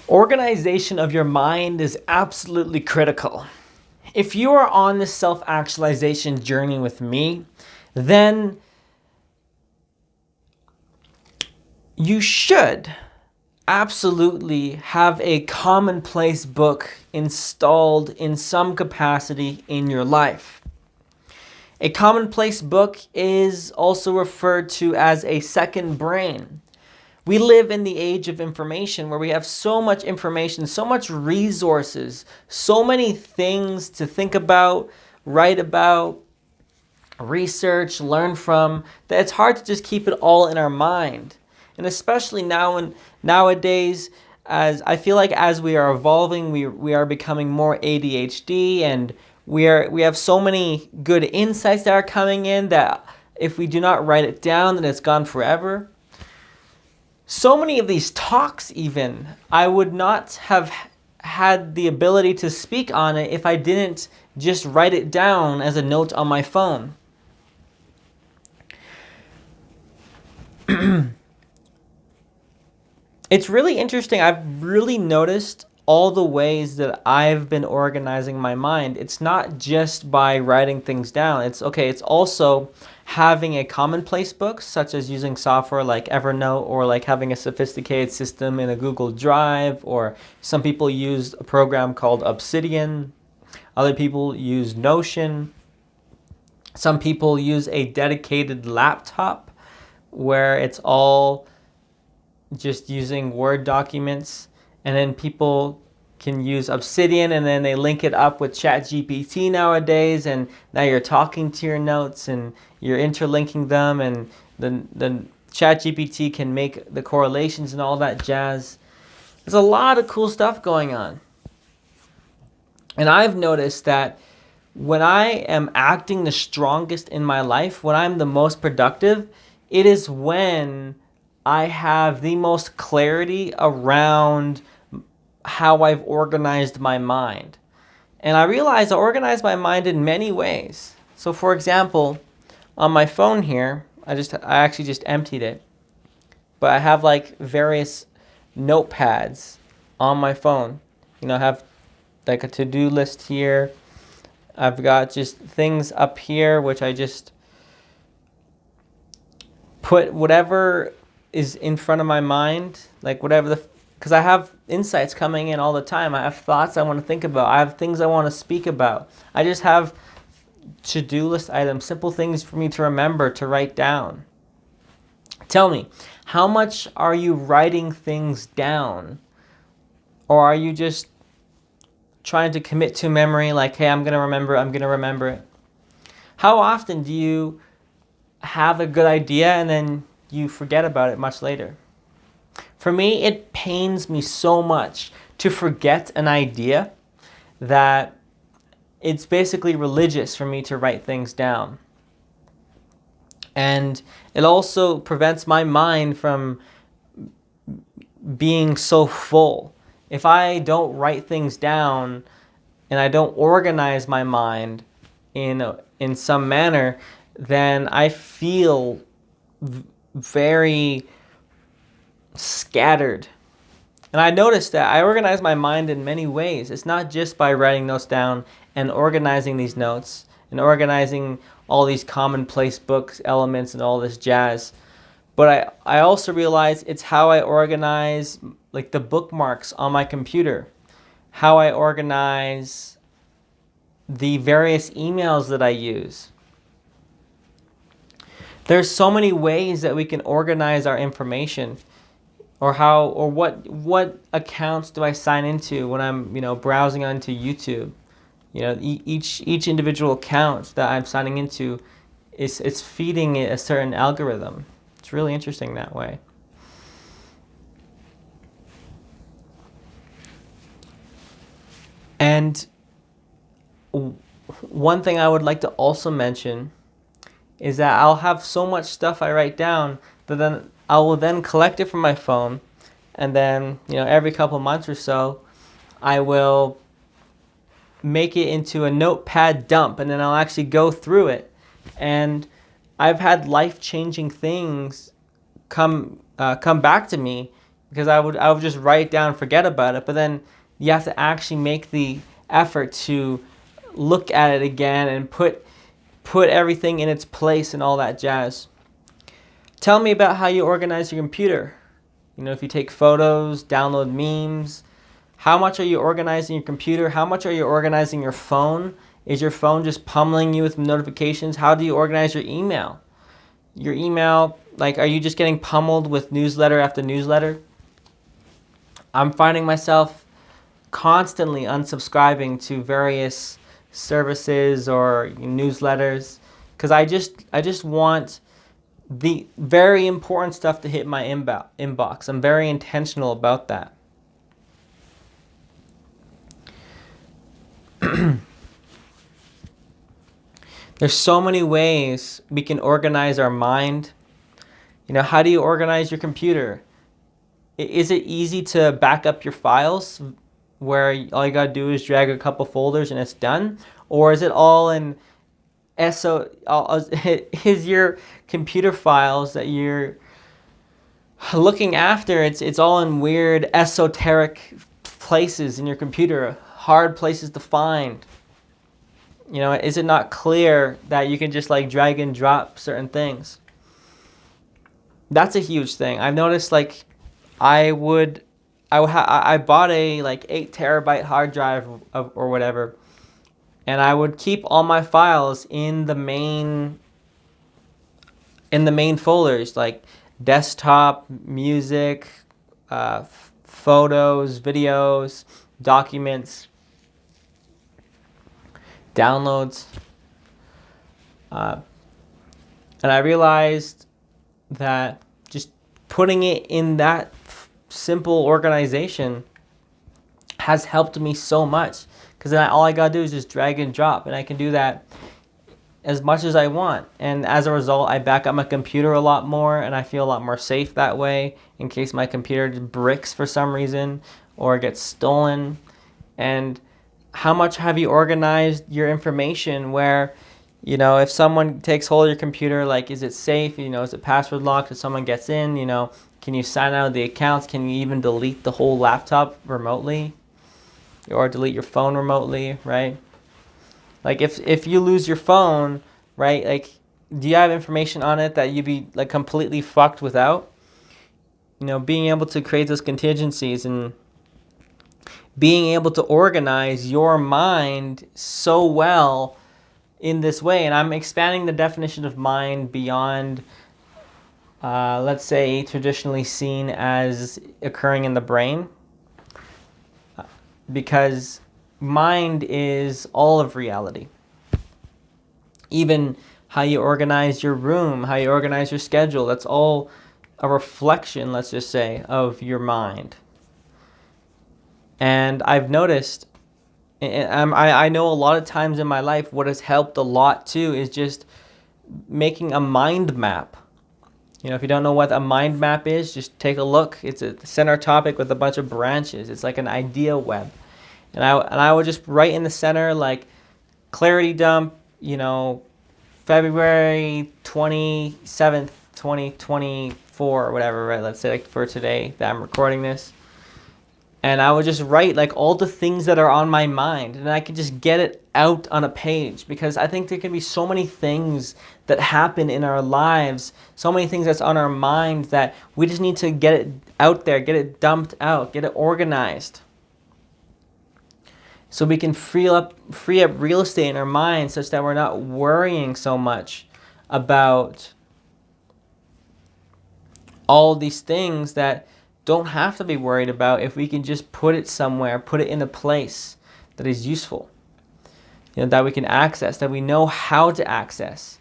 Organization of your mind is absolutely critical. If you are on this self-actualization journey with me, then you should absolutely have a commonplace book installed in some capacity in your life. A commonplace book is also referred to as a second brain. We live in the age of information where we have so much information, so much resources, so many things to think about, write about, research, learn from, that it's hard to just keep it all in our mind. And especially nowadays, as I feel like as we are evolving, we are becoming more ADHD, and we have so many good insights that are coming in that if we do not write it down, then it's gone forever. So many of these talks, even, I would not have had the ability to speak on it if I didn't just write it down as a note on my phone. It's really interesting. I've really noticed all the ways that I've been organizing my mind. It's not just by writing things down. It's also having a commonplace book, such as using software like Evernote, or like having a sophisticated system in a Google Drive, or some people use a program called Obsidian. Other people use Notion. Some people use a dedicated laptop where it's all just using Word documents, and then people can use Obsidian, and then they link it up with ChatGPT nowadays, and now you're talking to your notes and you're interlinking them, and then ChatGPT can make the correlations and all that jazz. There's a lot of cool stuff going on. And I've noticed that when I am acting the strongest in my life, when I'm the most productive, it is when I have the most clarity around how I've organized my mind. And I realize I organize my mind in many ways. So for example, on my phone here, I actually just emptied it. But I have like various notepads on my phone. I have like a to-do list here. I've got just things up here which I just put whatever is in front of my mind, like whatever because I have insights coming in all the time. I have thoughts I want to think about. I have things I want to speak about. I just have to-do list items, simple things for me to remember, to write down. Tell me, how much are you writing things down? Or are you just trying to commit to memory, like, hey, I'm going to remember it? How often do you have a good idea and then you forget about it much later? For me, it pains me so much to forget an idea that it's basically religious for me to write things down. And it also prevents my mind from being so full. If I don't write things down and I don't organize my mind in some manner, then I feel very scattered. And I noticed that I organize my mind in many ways. It's not just by writing notes down and organizing these notes and organizing all these commonplace books, elements, and all this jazz. But I also realize it's how I organize like the bookmarks on my computer, how I organize the various emails that I use. There's so many ways that we can organize our information, or what accounts do I sign into when I'm browsing onto YouTube. Each individual account that I'm signing into it's feeding it a certain algorithm. It's really interesting that way. And one thing I would like to also mention is that I'll have so much stuff I write down that then I will then collect it from my phone, and then every couple months or so I will make it into a notepad dump, and then I'll actually go through it. And I've had life-changing things come back to me because I would just write it down and forget about it. But then you have to actually make the effort to look at it again and put everything in its place and all that jazz. Tell me about how you organize your computer. You know, if you take photos, download memes, how much are you organizing your computer? How much are you organizing your phone? Is your phone just pummeling you with notifications? How do you organize your email? Your email, like, are you just getting pummeled with newsletter after newsletter? I'm finding myself constantly unsubscribing to various services or newsletters because I just want the very important stuff to hit my inbox. I'm very intentional about that. There's so many ways we can organize our mind. You know, how do you organize your computer? Is it easy to back up your files where all you gotta do is drag a couple folders and it's done? Or is it all in is your computer files that you're looking after, it's all in weird esoteric places in your computer, hard places to find? You know, is it not clear that you can just like drag and drop certain things? That's a huge thing. I've noticed, like, I bought a like 8 terabyte hard drive or whatever, and I would keep all my files in the main folders, like desktop, music, photos, videos, documents, downloads. And I realized that just putting it in that simple organization has helped me so much, because then all I gotta do is just drag and drop, and I can do that as much as I want. And as a result, I back up my computer a lot more, and I feel a lot more safe that way in case my computer bricks for some reason or gets stolen. And how much have you organized your information where, you know, if someone takes hold of your computer, like, is it safe? You know, is it password locked if someone gets in? You know, can you sign out of the accounts? Can you even delete the whole laptop remotely? Or delete your phone remotely, right? Like, if you lose your phone, right, like, do you have information on it that you'd be like completely fucked without? You know, being able to create those contingencies and being able to organize your mind so well in this way. And I'm expanding the definition of mind beyond, let's say, traditionally seen as occurring in the brain, because mind is all of reality. Even how you organize your room, how you organize your schedule, that's all a reflection, let's just say, of your mind. And I've noticed, and I know a lot of times in my life, what has helped a lot too is just making a mind map. You know, if you don't know what a mind map is, just take a look. It's a center topic with a bunch of branches. It's like an idea web. And I would just write in the center, like, clarity dump, you know, February 27th, 2024 or whatever, right? Let's say, like, for today that I'm recording this. And I would just write like all the things that are on my mind, and I could just get it out on a page, because I think there can be so many things that happen in our lives, so many things that's on our mind that we just need to get it out there, get it dumped out, get it organized, so we can free up real estate in our mind, such that we're not worrying so much about all these things that don't have to be worried about if we can just put it somewhere, put it in a place that is useful, you know, that we can access, that we know how to access.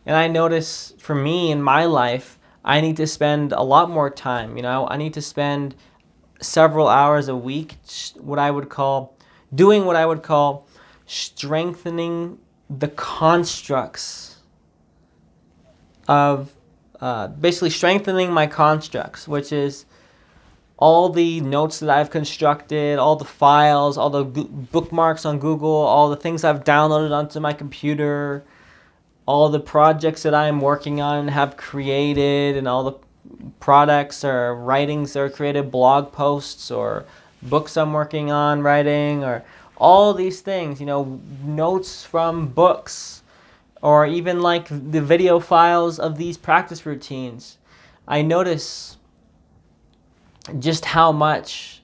And I notice for me in my life, I need to spend a lot more time. You know, I need to spend several hours a week doing what I would call strengthening the constructs of, basically strengthening my constructs, which is all the notes that I've constructed, all the files, all the bookmarks on Google, all the things I've downloaded onto my computer, all the projects that I'm working on and have created, and all the products or writings that are created, blog posts or books I'm working on writing, or all these things, notes from books, or even like the video files of these practice routines. I notice just how much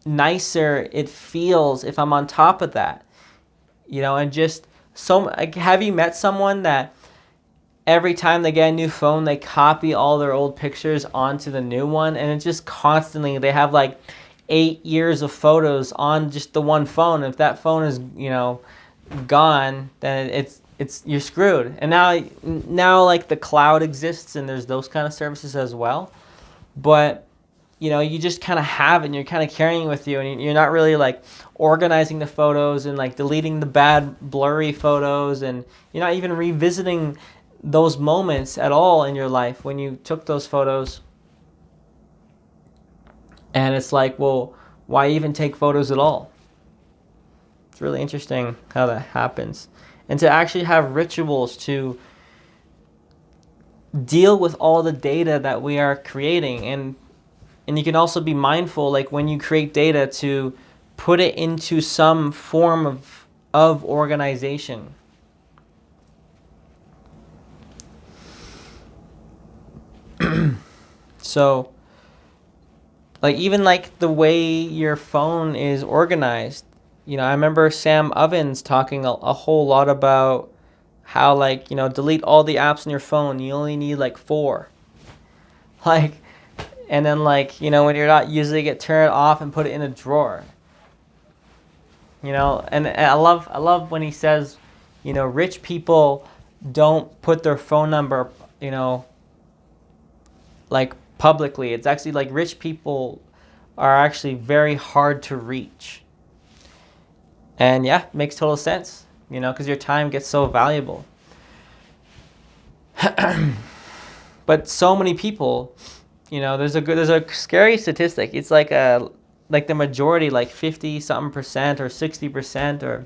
nicer it feels if I'm on top of that, and just so, like, have you met someone that every time they get a new phone, they copy all their old pictures onto the new one, and it's just constantly, they have like 8 years of photos on just the one phone. If that phone is, gone, then it's you're screwed. And now like the cloud exists, and there's those kind of services as well. But you just kind of have it, and you're kind of carrying it with you, and you're not really like organizing the photos and like deleting the bad blurry photos, and you're not even revisiting those moments at all in your life when you took those photos. And it's like, well, why even take photos at all? It's really interesting how that happens. And to actually have rituals to deal with all the data that we are creating. And you can also be mindful, like when you create data, to put it into some form of organization. So, like, even like the way your phone is organized, I remember Sam Ovens talking a whole lot about how, like, delete all the apps on your phone. You only need like 4. Like, and then like, when you're not using it, turn it off and put it in a drawer. And I love when he says, rich people don't put their phone number, like publicly. It's actually like rich people are actually very hard to reach. And yeah, makes total sense, because your time gets so valuable. But so many people, there's a scary statistic. It's like the majority, like 50 something percent or 60% or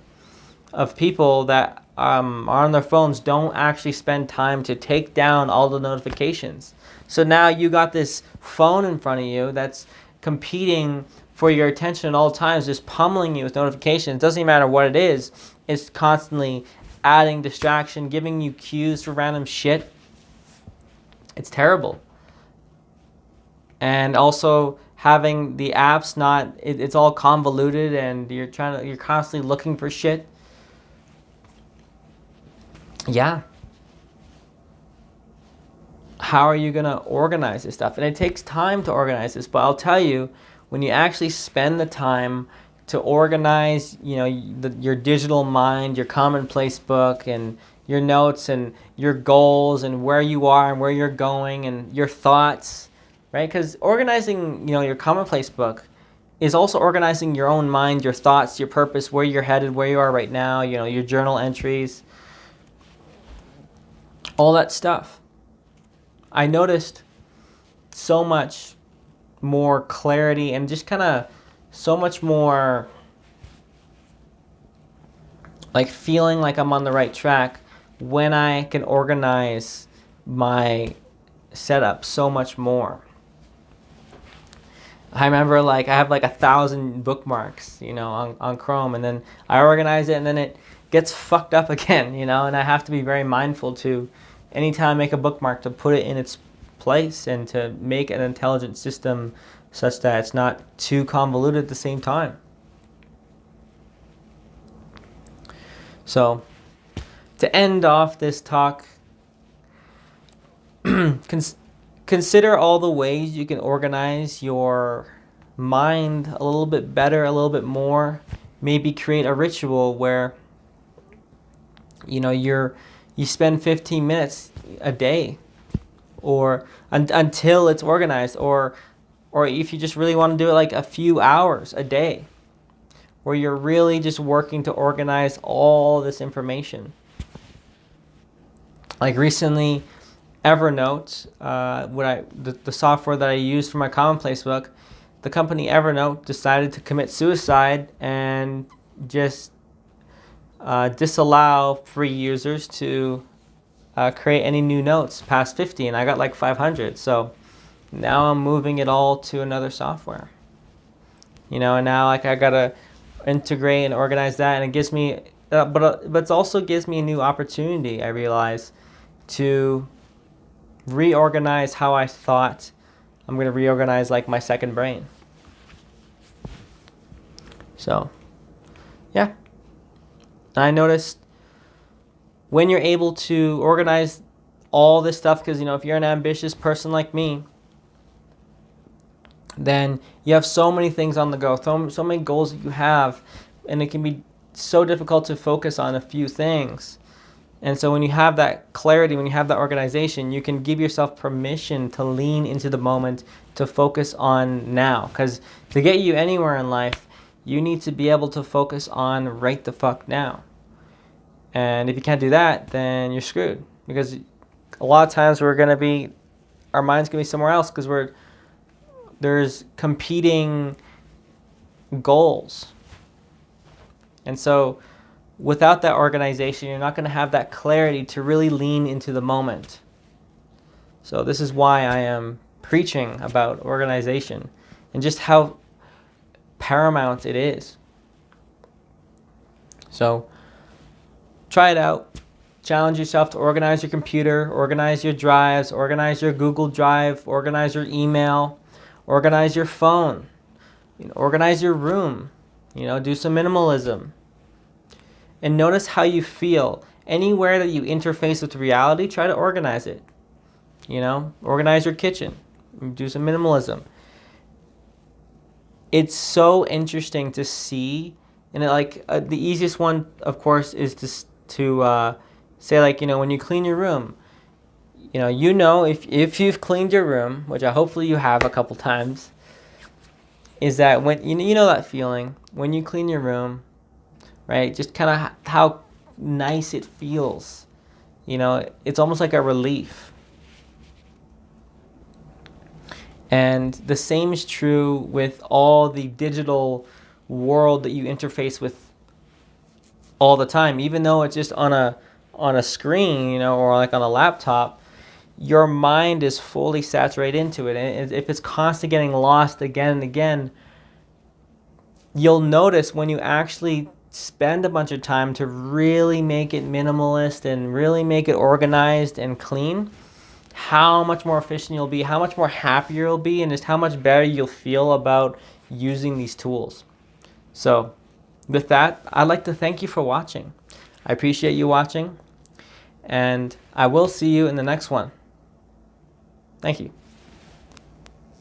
of people that are on their phones don't actually spend time to take down all the notifications. So now you got this phone in front of you that's competing for your attention at all times, just pummeling you with notifications. It doesn't matter what it is. It's constantly adding distraction, giving you cues for random shit. It's terrible. And also having the apps it's all convoluted, and you're constantly looking for shit. Yeah. How are you going to organize this stuff? And it takes time to organize this, but I'll tell you, when you actually spend the time to organize, your digital mind, your commonplace book, and your notes, and your goals, and where you are and where you're going, and your thoughts, right? Because organizing, your commonplace book is also organizing your own mind, your thoughts, your purpose, where you're headed, where you are right now, your journal entries, all that stuff. I noticed so much more clarity and just kind of so much more like feeling like I'm on the right track when I can organize my setup so much more. I remember like I have like 1,000 bookmarks, on Chrome, and then I organize it and then it gets fucked up again, and I have to be very mindful to, anytime I make a bookmark, to put it in its place and to make an intelligent system such that it's not too convoluted at the same time. So, to end off this talk, consider all the ways you can organize your mind a little bit better, a little bit more. Maybe create a ritual where you spend 15 minutes a day, or until it's organized, or if you just really want to do it, like a few hours a day, where you're really just working to organize all this information. Like recently, Evernote, the software that I use for my commonplace book, the company Evernote decided to commit suicide and just disallow free users to create any new notes past 50, and I got like 500. So now I'm moving it all to another software. And now like I gotta integrate and organize that, and it gives me, but it also gives me a new opportunity. I realize to reorganize how I thought. I'm gonna reorganize like my second brain. So, yeah. And I noticed when you're able to organize all this stuff, because if you're an ambitious person like me, then you have so many things on the go, so many goals that you have, and it can be so difficult to focus on a few things. And so when you have that clarity, when you have that organization, you can give yourself permission to lean into the moment, to focus on now. Because to get you anywhere in life, you need to be able to focus on right the fuck now. And if you can't do that, then you're screwed. Because a lot of times our mind's going to be somewhere else, because there's competing goals. And so without that organization, you're not going to have that clarity to really lean into the moment. So this is why I am preaching about organization and just how paramount it is. So try it out. Challenge yourself to organize your computer, organize your drives, organize your Google Drive, organize your email, organize your phone, organize your room, do some minimalism. And notice how you feel. Anywhere that you interface with reality, try to organize it. Organize your kitchen, do some minimalism. It's so interesting to see, and the easiest one, of course, is to say, when you clean your room, if you've cleaned your room, which hopefully you have a couple times, is that when that feeling when you clean your room, right? Just kind of how nice it feels. It's almost like a relief. And the same is true with all the digital world that you interface with all the time. Even though it's just on a screen, or like on a laptop, your mind is fully saturated into it. And if it's constantly getting lost again and again, you'll notice when you actually spend a bunch of time to really make it minimalist and really make it organized and clean, how much more efficient you'll be, how much more happier you'll be, and just how much better you'll feel about using these tools. So with that, I'd like to thank you for watching. I appreciate you watching, and I will see you in the next one. Thank you.